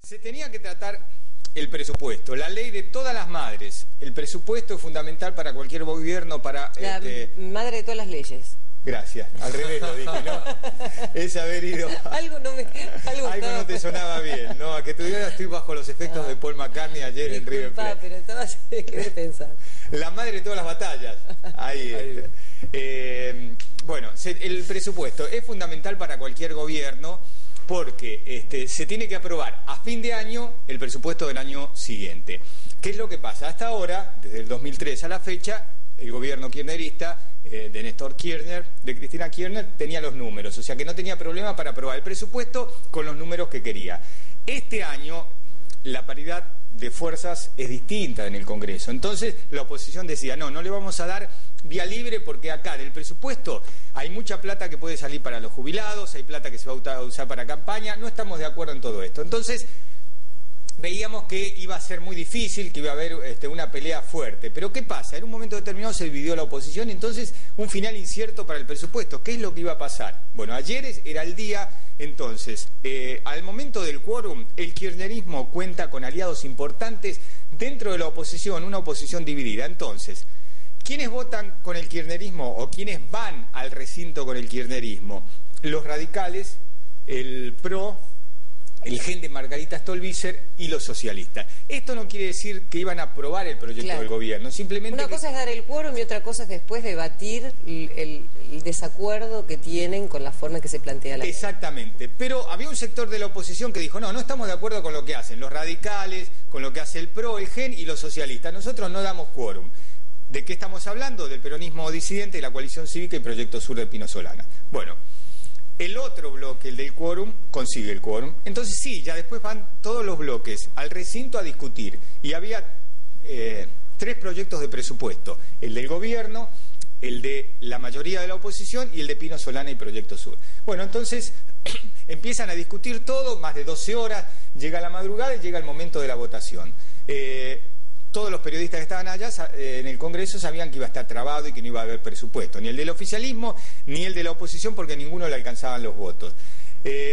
Se tenía que tratar el presupuesto, la ley de todas las madres. El presupuesto es fundamental para cualquier gobierno, para... La madre de todas las leyes. Gracias, al revés lo dije, ¿no? Es haber ido... algo no te sonaba bien, ¿no? A que tuviera, estoy bajo los efectos de Paul McCartney ayer en River Plate. Pero estabas que pensar. La madre de todas las batallas. Ahí. Bueno, el presupuesto es fundamental para cualquier gobierno porque se tiene que aprobar a fin de año el presupuesto del año siguiente. ¿Qué es lo que pasa? Hasta ahora, desde el 2003 a la fecha, el gobierno kirchnerista de Néstor Kirchner, de Cristina Kirchner, tenía los números, o sea que no tenía problema para aprobar el presupuesto con los números que quería. Este año la paridad de fuerzas es distinta en el Congreso, entonces la oposición decía, no le vamos a dar vía libre porque acá del presupuesto hay mucha plata que puede salir para los jubilados, hay plata que se va a usar para campaña, no estamos de acuerdo en todo esto. Entonces veíamos que iba a ser muy difícil, que iba a haber una pelea fuerte. Pero ¿qué pasa? En un momento determinado se dividió la oposición, entonces un final incierto para el presupuesto. ¿Qué es lo que iba a pasar? Bueno, ayer era el día, entonces, al momento del quórum, el kirchnerismo cuenta con aliados importantes dentro de la oposición, una oposición dividida. Entonces, ¿quiénes votan con el kirchnerismo o quiénes van al recinto con el kirchnerismo? Los radicales, el PRO, el GEN de Margarita Stolbizer y los socialistas. Esto no quiere decir que iban a aprobar el proyecto del gobierno, simplemente... Una cosa es dar el quórum y otra cosa es después debatir el desacuerdo que tienen con la forma en que se plantea la ley. Exactamente, pero había un sector de la oposición que dijo, no estamos de acuerdo con lo que hacen los radicales, con lo que hace el PRO, el GEN y los socialistas, nosotros no damos quórum. ¿De qué estamos hablando? Del peronismo disidente, la coalición cívica y Proyecto Sur de Pino Solana. Bueno, el otro bloque, el del quórum, consigue el quórum. Entonces sí, ya después van todos los bloques al recinto a discutir. Y había 3 proyectos de presupuesto. El del gobierno, el de la mayoría de la oposición y el de Pino Solana y Proyecto Sur. Bueno, entonces empiezan a discutir todo, más de 12 horas, llega la madrugada y llega el momento de la votación. Todos los periodistas que estaban allá en el Congreso sabían que iba a estar trabado y que no iba a haber presupuesto, ni el del oficialismo ni el de la oposición, porque ninguno le alcanzaban los votos.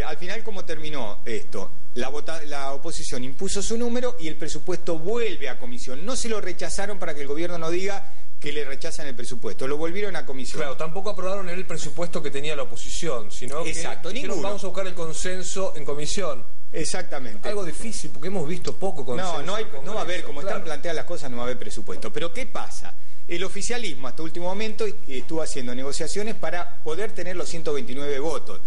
Al final, ¿cómo terminó esto? La oposición impuso su número y el presupuesto vuelve a comisión. No se lo rechazaron para que el gobierno no diga que le rechazan el presupuesto, lo volvieron a comisión. Claro, tampoco aprobaron el presupuesto que tenía la oposición, sino que dijeron, vamos a buscar el consenso en comisión. Exactamente. Algo difícil, porque hemos visto poco consenso. No va a haber, como están planteadas las cosas, no va a haber presupuesto. Pero ¿qué pasa? El oficialismo hasta último momento estuvo haciendo negociaciones para poder tener los 129 votos.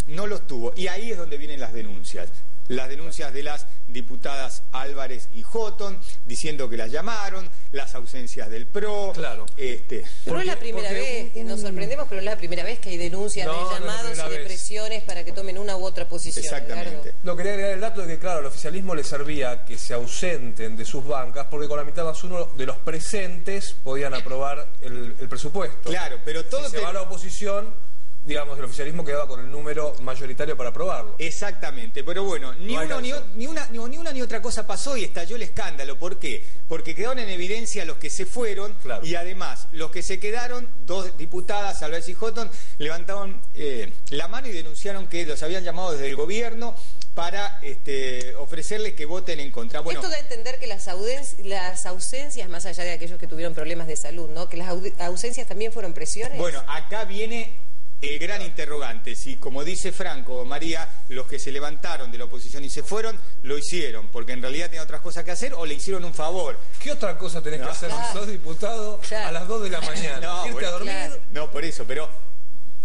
No los tuvo. Y ahí es donde vienen las denuncias. Las denuncias de las diputadas Álvarez y Houghton, diciendo que las llamaron, las ausencias del PRO. Claro. Pero no es la primera vez, nos sorprendemos, pero no es la primera vez que hay denuncias de llamados y de presiones para que tomen una u otra posición. Exactamente. No, quería agregar el dato de que, claro, al oficialismo le servía que se ausenten de sus bancas, porque con la mitad más uno de los presentes podían aprobar el presupuesto. Claro, pero todo... Si se va a la oposición, digamos, el oficialismo quedaba con el número mayoritario para aprobarlo. Exactamente, pero bueno, ni una ni otra cosa pasó y estalló el escándalo. ¿Por qué? Porque quedaron en evidencia los que se fueron, claro, y además los que se quedaron, 2 diputadas, Álvarez y Houghton, levantaron la mano y denunciaron que los habían llamado desde el gobierno para ofrecerles que voten en contra. Bueno, esto da a entender que las ausencias, más allá de aquellos que tuvieron problemas de salud, ¿no? Que las ausencias también fueron presiones. Bueno, acá viene el gran interrogante, si como dice Franco, María, los que se levantaron de la oposición y se fueron, lo hicieron, porque en realidad tenían otras cosas que hacer o le hicieron un favor. ¿Qué otra cosa tenés que hacer si sos diputado a las 2 de la mañana? ¿Irte a dormir? Claro. No, por eso, pero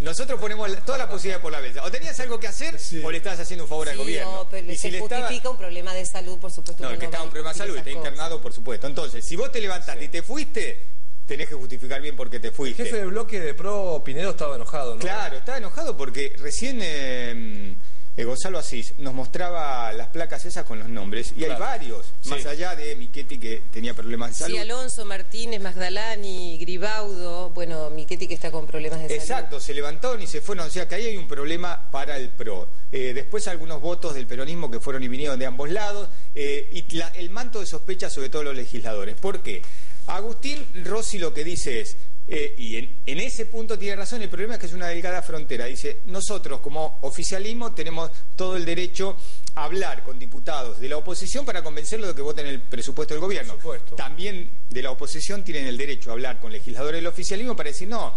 nosotros ponemos toda la posibilidad por la mesa. O tenías algo que hacer o le estabas haciendo un favor al gobierno. No, pero y si le justifica un problema de salud, por supuesto. No, el que estaba un problema de salud, está internado, por supuesto. Entonces, si vos te levantaste y te fuiste, tenés que justificar bien por qué te fuiste. El jefe del bloque de PRO, Pinedo, estaba enojado, ¿no? Claro, estaba enojado porque recién Gonzalo Asís nos mostraba las placas esas con los nombres, y hay varios, más allá de Michetti, que tenía problemas de salud. Sí, Alonso, Martínez, Magdalani, Gribaudo, bueno, Michetti que está con problemas de salud. Exacto, se levantaron y se fueron, o sea que ahí hay un problema para el PRO. Después algunos votos del peronismo que fueron y vinieron de ambos lados, y el manto de sospecha sobre todo los legisladores. ¿Por qué? Agustín Rossi lo que dice es, Y en ese punto tiene razón. El problema es que es una delgada frontera. Dice, nosotros como oficialismo tenemos todo el derecho a hablar con diputados de la oposición para convencerlos de que voten el presupuesto del gobierno. También de la oposición tienen el derecho a hablar con legisladores del oficialismo para decir, no,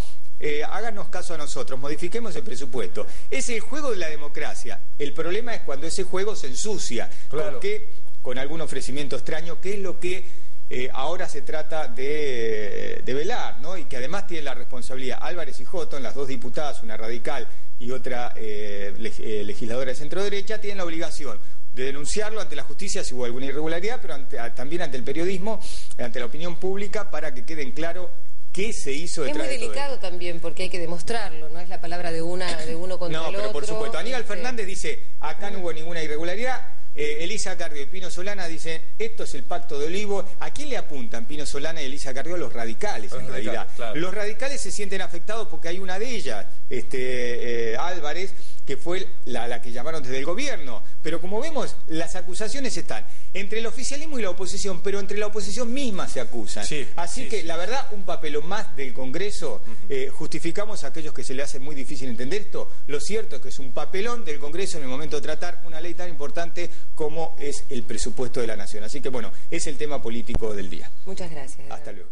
háganos caso a nosotros, modifiquemos el presupuesto. Es el juego de la democracia. El problema es cuando ese juego se ensucia. Claro. Con algún ofrecimiento extraño, que es lo que ahora se trata de velar, ¿no? Y que además tiene la responsabilidad Álvarez y Houghton, las dos diputadas, una radical y otra legisladora de centro-derecha, tienen la obligación de denunciarlo ante la justicia si hubo alguna irregularidad, pero también ante el periodismo, ante la opinión pública, para que queden claro qué se hizo detrás de todo. Es muy delicado también, porque hay que demostrarlo, no es la palabra de uno contra el otro. No, pero por supuesto. Aníbal Fernández dice, acá no hubo ninguna irregularidad. Elisa Carrió y Pino Solana dicen, esto es el pacto de Olivo. ¿A quién le apuntan Pino Solana y Elisa Carrió? Los radicales, en realidad. Claro. Los radicales se sienten afectados porque hay una de ellas, Álvarez, que fue la que llamaron desde el gobierno. Pero como vemos, las acusaciones están entre el oficialismo y la oposición, pero entre la oposición misma se acusan. Así que, la verdad, un papelón más del Congreso. Justificamos a aquellos que se le hace muy difícil entender esto. Lo cierto es que es un papelón del Congreso en el momento de tratar una ley tan importante como es el presupuesto de la Nación. Así que, bueno, es el tema político del día. Muchas gracias. Hasta luego.